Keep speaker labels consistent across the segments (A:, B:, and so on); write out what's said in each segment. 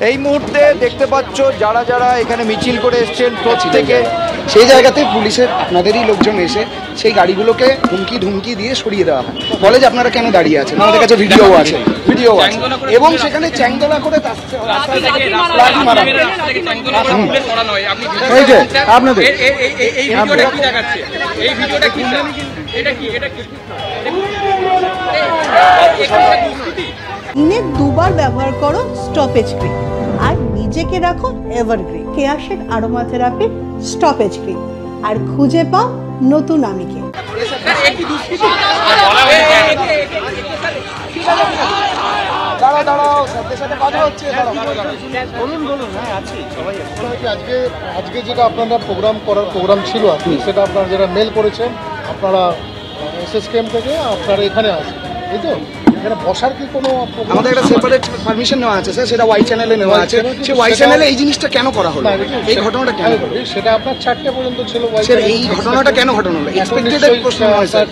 A: এই মুহূর্তে দেখতে পাচ্ছ যারা যারা এখানে মিছিল করে এসেছেন প্রত্যেকে সেই জায়গাতে পুলিশের আপনাদেরই লোকজন এসে সেই গাড়িগুলোকে ধুমকি দিয়ে সরিয়ে দেওয়া হয়, বলে যে আপনারা কেন দাঁড়িয়ে আছেন, আমাদের কাছে ভিডিও আছে এবং সেখানে চ্যাংদোলা করে আপনাদের
B: দিনে দুবার ব্যবহার করো স্টপেজ ক্রিম আর নিজেকে রাখো evergreen. Keya Seth aromatherapy stop age cream আর খুঁজে পাও নতুন আমিকে।
C: আজকে যেটা আপনারা প্রোগ্রাম ছিল সেটা আপনারা যেটা মেল করেছেন আপনারা এসএসকেএম থেকে আপনারা এখানে আসেন, এই তো এখানে বসার কি কোনো
A: আমাদের একটা সেপারেট পারমিশন নেওয়া আছে স্যার, সেটা ওয়াই চ্যানেলে নেওয়া আছে। সেই ওয়াই চ্যানেলে এই জিনিসটা কেন করা হলো, এই ঘটনাটা কেন হলো?
C: সেটা আপনার 4টে পর্যন্ত ছিল
A: স্যার, এই ঘটনাটা কেন ঘটনা হলো? এক্সপেক্টেড প্রশ্ন নয় স্যার।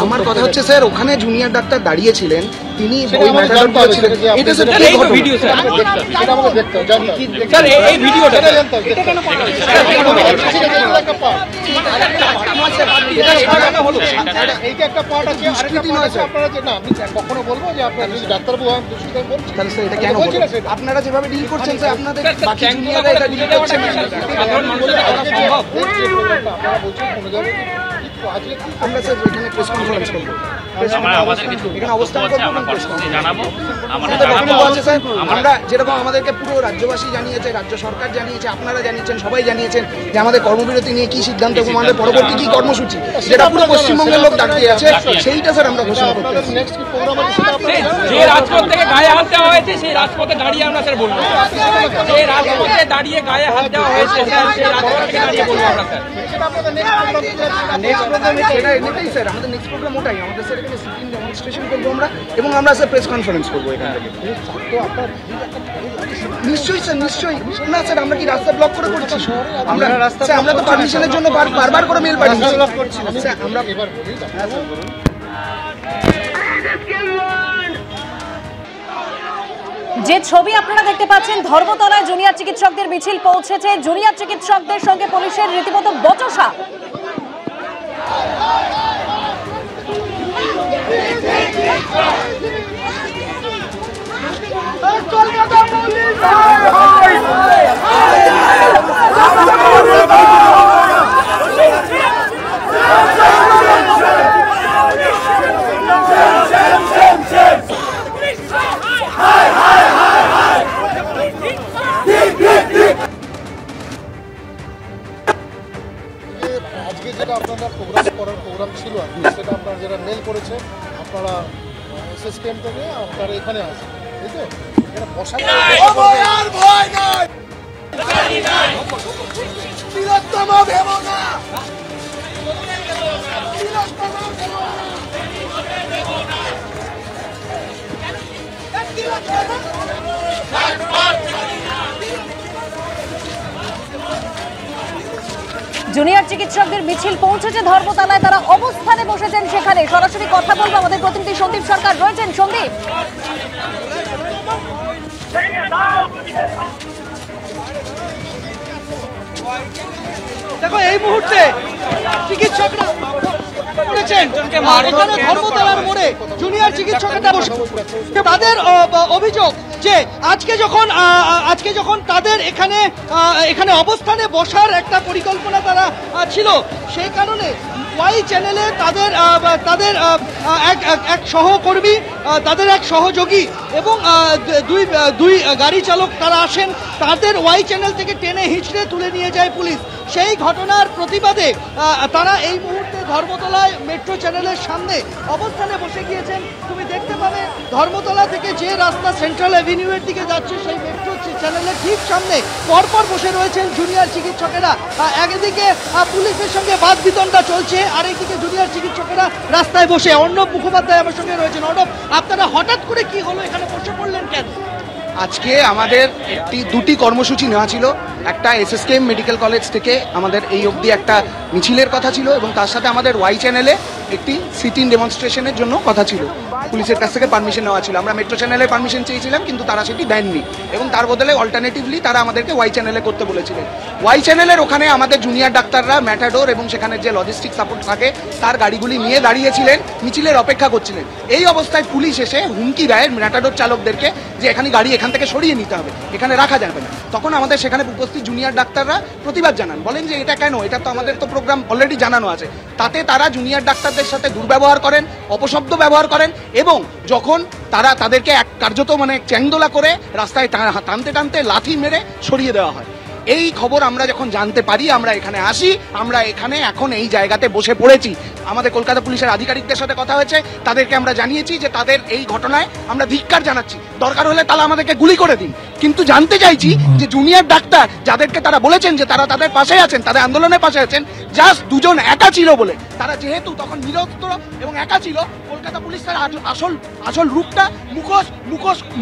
A: আমার কথা হচ্ছে স্যার, ওখানে জুনিয়র ডাক্তার দাঁড়িয়েছিলেন, তিনি ওই ম্যাটারটা করেছিলেন। এটা স্যার এই ভিডিও স্যার,
C: সেটা আমাকে দেখতে হবে জানতে
A: স্যার এই ভিডিওটা
C: জানতে হবে। এটা কেন পাওয়া যাচ্ছে? এইটা একটা পার্ট আছে, আরেকটা পার্ট আছে আপনারা যে না আমি কখনো বলবো যে আপনারা যদি ডাক্তারবাবু আমি দুষ্কৃতি বলছি
A: তাহলে স্যার এটা কেন হলো? আপনারা যেভাবে ডিল করছেন স্যার, আপনাদের বাকি জুনিয়ররা এটা ডিল করছেন সাধারণ মানুষের কথা সম্ভব?
C: আপনারা বলছেন কোনো জায়গায়
A: আমরা স্যার এখানে প্রেস কনফারেন্স করবো, এখানে অবস্থান করবো, আমরা যেরকম আমাদেরকে পুরো রাজ্যবাসী জানিয়েছে, রাজ্য সরকার জানিয়েছে, আপনারা জানিয়েছেন, সবাই জানিয়েছেন যে আমাদের কর্মবিরতি নিয়ে কি সিদ্ধান্ত এবং আমাদের পরবর্তী কি কর্মসূচি, যেটা পুরো পশ্চিমবঙ্গের লোক দাঁড়িয়ে আছে, সেইটা স্যার আমরা ঘোষণা করতে চাই।
C: নেক্সট কি প্রোগ্রাম আছে সেটা আপনারা
D: যে রাজপথ থেকে গায়ে হাত দেওয়া হয়েছে সেই রাজপথে দাঁড়িয়ে আমরা স্যার বলবো, যে রাজপথে দাঁড়িয়ে গায়ে হাত দেওয়া হয়েছে স্যার সেই রাজপথ থেকে দাঁড়িয়ে বলবো আমরা স্যার।
C: সেটা আপনারা নেক্সট প্রোগ্রাম
A: এটা এমনিতেই স্যার আমাদের নেক্সট প্রোগ্রাম ওটাই, আমাদের স্যার এখানে সিটিং ডেমনস্ট্রেশন করবো আমরা, এবং আমরা স্যার প্রেস কনফারেন্স করবো এখান থেকে। নিশ্চয়ই স্যার, নিশ্চয়ই না স্যার, আমরা কি রাস্তা ব্লক করে করছি? আমরা স্যার আমরা তো পারমিশনের জন্য বারবার করে মেল পাঠিয়েছি স্যার। আমরা
C: এবার বলি
E: যে ছবি আপনারা দেখতে পাচ্ছেন, ধর্মতলায় জুনিয়র চিকিৎসকদের মিছিল পৌঁছেছে, জুনিয়র চিকিৎসকদের সঙ্গে পুলিশের রীতিমতো বচসা।
C: আজকে যেটা আপনারা প্রোগ্রাম ছিল সেটা আপনারা যেটা মেল করেছেন আপনারা এসএসকেএম থেকে আপনারা এখানে আসেন, এই তো এখানে বসার ভয় নাই, তিলোত্তমা ভেবো না,
E: জুনিয়র চিকিৎসকদের মিছিল পৌঁছেছে ধর্মতলায়, তারা অবস্থানে বসেছেন সেখানে। সরাসরি কথা বলবো, আমাদের প্রতিনিধি সন্দীপ সরকার রয়েছেন। সন্দীপ,
F: দেখো এই মুহূর্তে চিকিৎসকরা ধর্মতলার মোড়ে জুনিয়র চিকিৎসকরা তাদের অভিযোগ যে আজকে যখন তাদের এখানে অবস্থানে বসার একটা পরিকল্পনা তারা ছিল, সেই কারণে ওয়াই চ্যানেলে তাদের এক সহকর্মী, তাদের এক সহযোগী এবং দুই গাড়ি চালক তারা আসেন, তাদের ওয়াই চ্যানেল থেকে টেনে হিঁচড়ে তুলে নিয়ে যায় পুলিশ। সেই ঘটনার প্রতিবাদে তারা এই মুহূর্তে ধর্মতলায় মেট্রো চ্যানেলের সামনে অবস্থানে বসে গিয়েছেন। তুমি দেখতে পাবে ধর্মতলা থেকে যে রাস্তা সেন্ট্রাল অ্যাভিনিউয়ের দিকে যাচ্ছে, সেই মেট্রো চ্যানেলের ঠিক সামনে পরপর বসে রয়েছেন জুনিয়র চিকিৎসকেরা। একদিকে পুলিশের সঙ্গে বাদ বিতণ্ডা চলছে, আর একদিকে জুনিয়র চিকিৎসকেরা রাস্তায় বসে। অর্ণব মুখোপাধ্যায় আমার সঙ্গে রয়েছেন। অর্ণব, আপনারা হঠাৎ করে কি হলো, এখানে বসে পড়লেন কেন?
A: আজকে আমাদের দুটি কর্মসূচি নেওয়া ছিল। একটা এসএসকেএম মেডিকেল কলেজ থেকে আমাদের এই অবধি একটা মিছিলের কথা ছিল, এবং তার সাথে আমাদের ওয়াই চ্যানেলে একটি সিটিং ডেমনস্ট্রেশনের জন্য কথা ছিল, পুলিশের কাছ থেকে পারমিশন নেওয়া ছিল। আমরা মেট্রো চ্যানেলে পারমিশন চেয়েছিলাম, কিন্তু তারা সেটি দেননি এবং তার বদলে অল্টারনেটিভলি তারা আমাদেরকে ওয়াই চ্যানেলে করতে বলেছিলেন। ওয়াই চ্যানেলের ওখানে আমাদের জুনিয়র ডাক্তাররা ম্যাটাডোর এবং সেখানে যে লজিস্টিক সাপোর্ট থাকে তার গাড়িগুলি নিয়ে দাঁড়িয়েছিলেন, মিছিলের অপেক্ষা করছিলেন। এই অবস্থায় পুলিশ এসে হুমকি দেয় ম্যাটাডোর চালকদেরকে যে এখানে গাড়ি এখান থেকে সরিয়ে নিতে হবে, এখানে রাখা যাবে না। তখন আমাদের সেখানে উপস্থিত জুনিয়র ডাক্তাররা প্রতিবাদ জানান, বলেন যে এটা কেন, এটা তো আমাদের তো প্রোগ্রাম অলরেডি জানানো আছে। তাতে তারা জুনিয়র ডাক্তারদের সাথে দুর্ব্যবহার করেন, অপশব্দ ব্যবহার করেন এবং যখন তারা তাদেরকে এক কার্যত মানে চ্যাংদোলা করে রাস্তায় টানতে টানতে লাথি মেরে সরিয়ে দেওয়া হয়। এই খবর আমরা যখন জানতে পারি আমরা এখানে আসি, আমরা এখানে এখন এই জায়গাতে বসে পড়েছি। আমাদের কলকাতা পুলিশের আধিকারিকদের সাথে কথা হয়েছে, তাদেরকে আমরা জানিয়েছি যে তাদের এই ঘটনায় আমরা ধিক্কার জানাচ্ছি, দরকার হলে তারা আমাদেরকে গুলি করে দিন। কিন্তু জানতে চাইছি যে জুনিয়র ডাক্তার যাদেরকে তারা বলেছেন যে তারা তাদের পাশে আছেন, তাদের আন্দোলনের পাশে আছেন, জাস্ট দুজন একা ছিল বলে তারা যেহেতু তখন নিরস্ত্র এবং একা ছিল, কলকাতা পুলিশ তার আসল রূপটা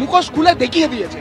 A: মুখোশ খুলে দেখিয়ে দিয়েছে।